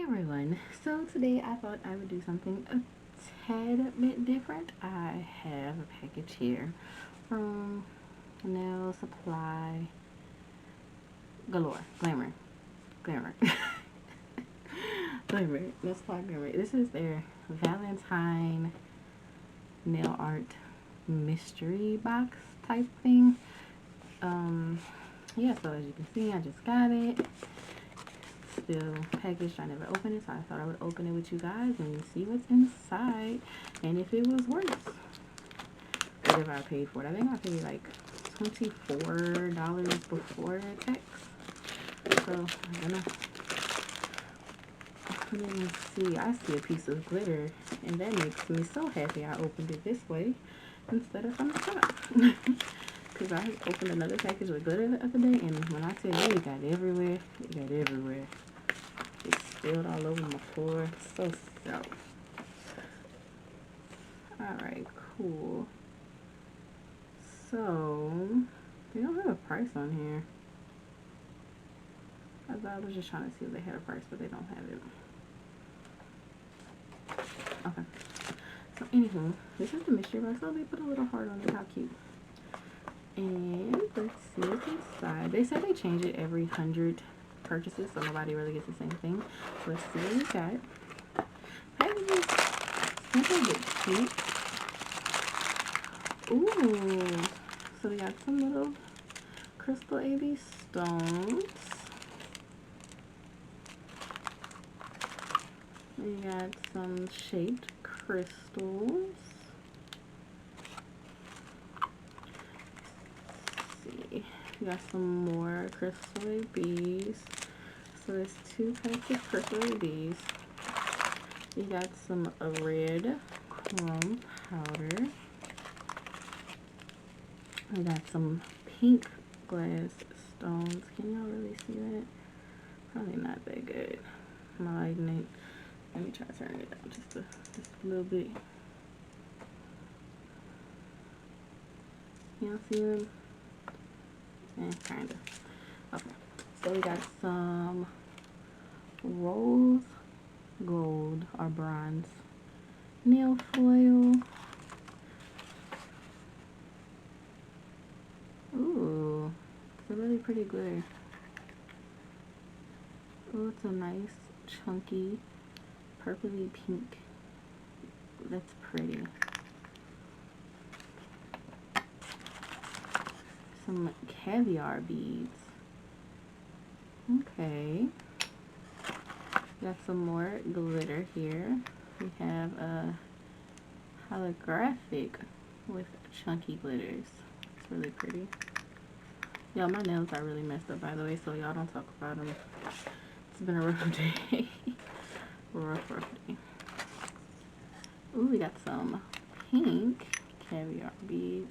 everyone, so today I thought I would do something a tad bit different. I have a package here from Nail Supply Galore. Glamour. Glamour. Nail Supply Glamour. This is their Valentine nail art mystery box type thing. Yeah, so as you can see, I just got it. Still packaged. I never opened it, so I thought I would open it with you guys and see what's inside and if it was worth whatever I paid for it. I think I paid like $24 before tax. So I'm gonna open it and see. I see a piece of glitter and that makes me so happy I opened it this way instead of from the top. Because I opened another package with glitter the other day, and when I tell you it got everywhere, it got everywhere. It spilled all over my floor. So. Alright, cool. So, they don't have a price on here. I was just trying to see if they had a price, but they don't have it. Okay. So, anywho, this is the mystery box. So, they put a little heart on it. How cute. And let's see what's inside. They said they change it every 100 purchases, so nobody really gets the same thing. Let's see what we got. Packages simple but cute. Ooh, so we got some little crystal AB stones. We got some shaped crystals. We got some more crystal ABs. So there's 2 packs of crystal ABs. We got some red chrome powder. We got some pink glass stones. Can y'all really see that? Probably not that good. I'm lighting it. Let me try to turn it down just a little bit. Y'all see them? Kind of. Okay. So we got some rose gold or bronze nail foil. Ooh, it's a really pretty glitter. Oh, it's a nice chunky purpley pink. That's pretty. Some caviar beads. Okay. Got some more glitter here. We have a holographic with chunky glitters. It's really pretty. Y'all, my nails are really messed up, by the way, so y'all don't talk about them. It's been a rough day. rough day. Ooh, we got some pink caviar beads.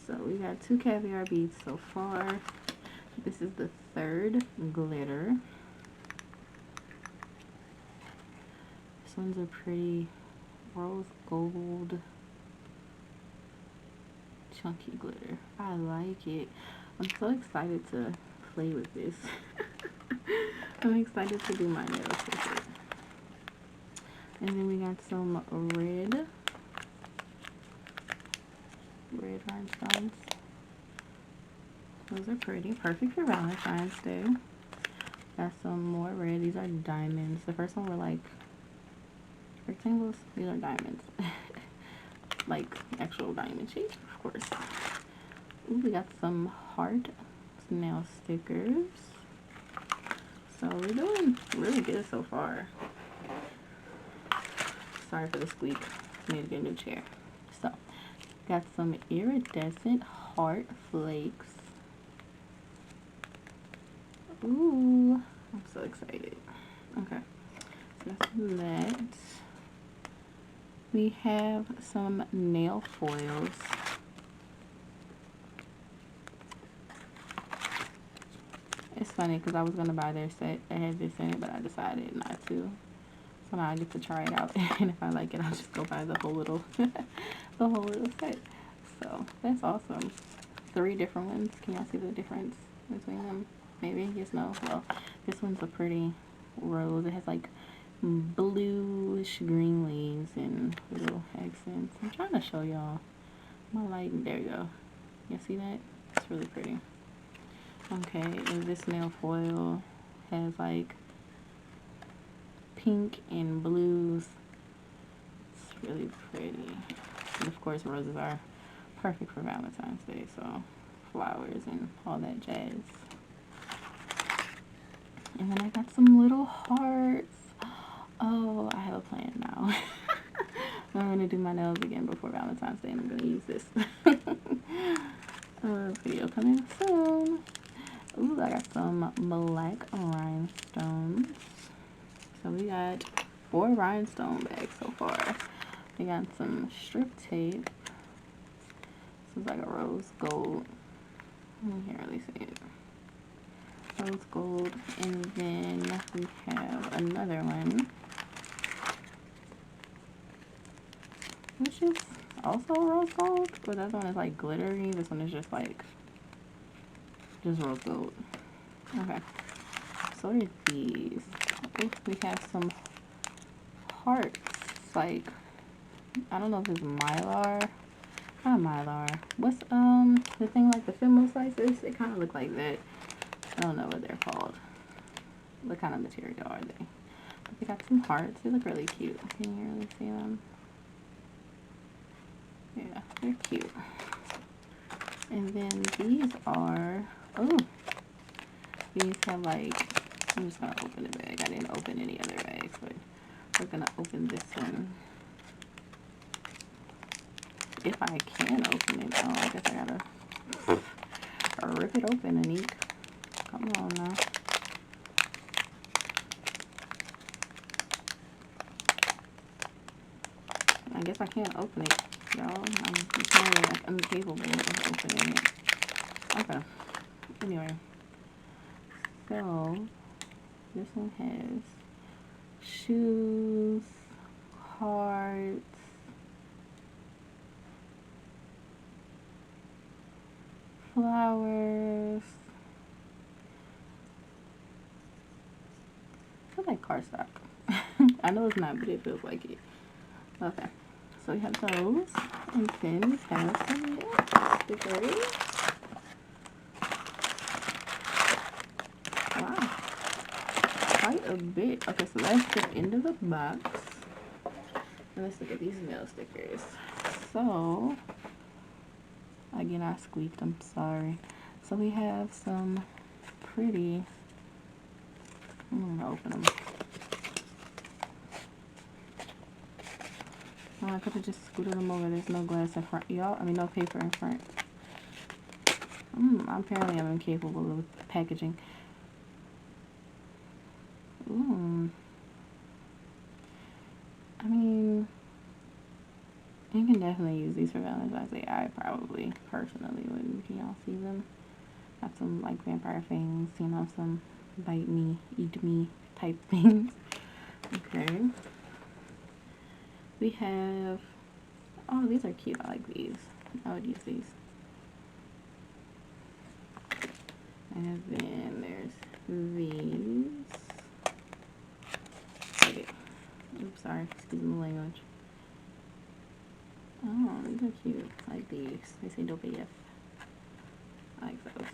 So we got 2 caviar beads so far. This is the 3rd glitter. This one's a pretty rose gold chunky glitter. I like it. I'm so excited to play with this. I'm excited to do my nails with it. And then we got some red rhinestones. Those are pretty. Perfect for Valentine's Day. Got some more red. These are diamonds. The first one were like rectangles. These are diamonds. Like actual diamond shape, of course. Ooh, we got some heart nail stickers. So we're doing really good so far. Sorry for the squeak. Need to get a new chair. So, got some iridescent heart flakes. Ooh, I'm so excited. Okay, so that's that. We have some nail foils. It's funny because I was going to buy their set that had this in it, but I decided not to. So now I get to try it out, and if I like it, I'll just go buy the whole little, the whole little set. So that's awesome. 3 different ones. Can y'all see the difference between them? Maybe, yes, no. Well, this one's a pretty rose. It has like bluish green leaves and little accents. I'm trying to show y'all my lighting. There you go. You see that? It's really pretty. Okay, and this nail foil has like pink and blues. It's really pretty. And of course, roses are perfect for Valentine's Day, so flowers and all that jazz. And then I got some little hearts. Oh, I have a plan now. I'm gonna do my nails again before Valentine's Day, and I'm gonna use this. Video coming soon. Ooh, I got some black rhinestones. So we got 4 rhinestone bags so far. We got some strip tape. This is like a rose gold. You can't really see it. Rose gold. And then we have another one, which is also rose gold. But that one is like glittery. This one is just like, just rose gold. Okay. So what are these? Ooh, we have some hearts. Like, I don't know if it's mylar. Not mylar. What's the thing like the Fimo slices? They kind of look like that. I don't know what they're called. What kind of material are they? But they got some hearts. They look really cute. Can you really see them? Yeah, they're cute. And then these are, oh, these have like, I'm just gonna open the bag. I didn't open any other bags, but we're gonna open this one. If I can open it. Oh, I guess I gotta rip it open, Anik. Come on now. I guess I can't open it, y'all. I'm apparently like incapable of opening it. Okay. Anyway. So, this one has shoes, cards, flowers. I feel like cardstock. I know it's not, but it feels like it. Okay. So we have those. And then we have some stickers. Wow. Quite a bit. Okay, so that's the end of the box. And let's look at these nail stickers. So, again, I squeaked. I'm sorry. So we have some pretty. I'm gonna open them. Oh, I could have just scooted them over. There's no glass in front, y'all. I mean, no paper in front. Apparently, I'm incapable of packaging. Ooh. I mean, you can definitely use these for Valentine's Day. I probably, personally, wouldn't. Can y'all see them? Got some, like, vampire things. You know, some bite me, eat me type things. Okay. We have, oh, these are cute. I like these. I would use these. And then there's these. Okay. Oops, sorry. Excuse my language. Oh, these are cute. I like these. They say dope AF. I like those.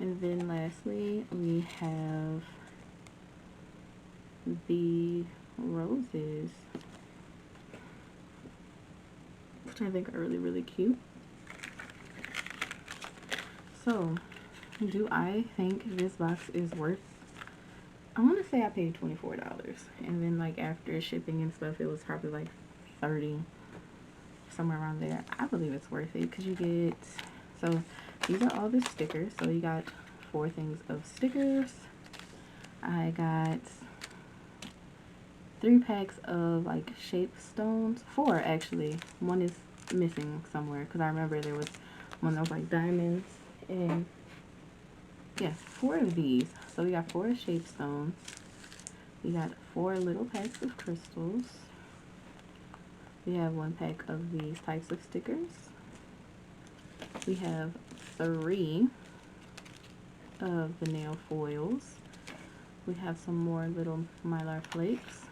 And then lastly, we have the roses, which I think are really, really cute. So, do I think this box is worth, I want to say I paid $24. And then, like, after shipping and stuff, it was probably like 30, somewhere around there. I believe it's worth it because you get, so these are all the stickers. So you got 4 things of stickers. I got 3 packs of like shape stones. 4 actually. One is missing somewhere because I remember there was one that was like diamonds. And yes, 4 of these. So we got 4 shape stones. We got 4 little packs of crystals. We have 1 pack of these types of stickers. We have 3 of the nail foils. We have some more little mylar flakes.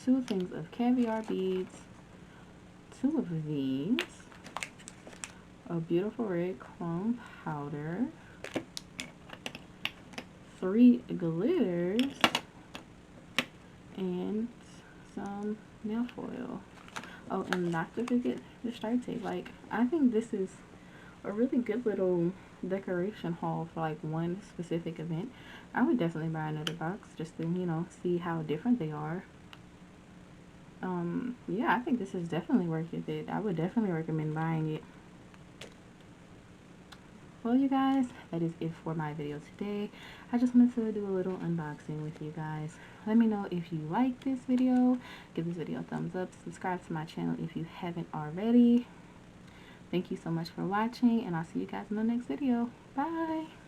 2 things of caviar beads. 2 of these. A beautiful red chrome powder. 3 glitters. And some nail foil. Oh, and not to forget the stripe tape. Like, I think this is a really good little decoration haul for like one specific event. I would definitely buy another box just to, you know, see how different they are. Yeah, I think this is definitely worth it. I would definitely recommend buying it. Well, you guys, that is it for my video today. I just wanted to do a little unboxing with you guys. Let me know if you like this video. Give this video a thumbs up. Subscribe to my channel if you haven't already. Thank you so much for watching, and I'll see you guys in the next video. Bye!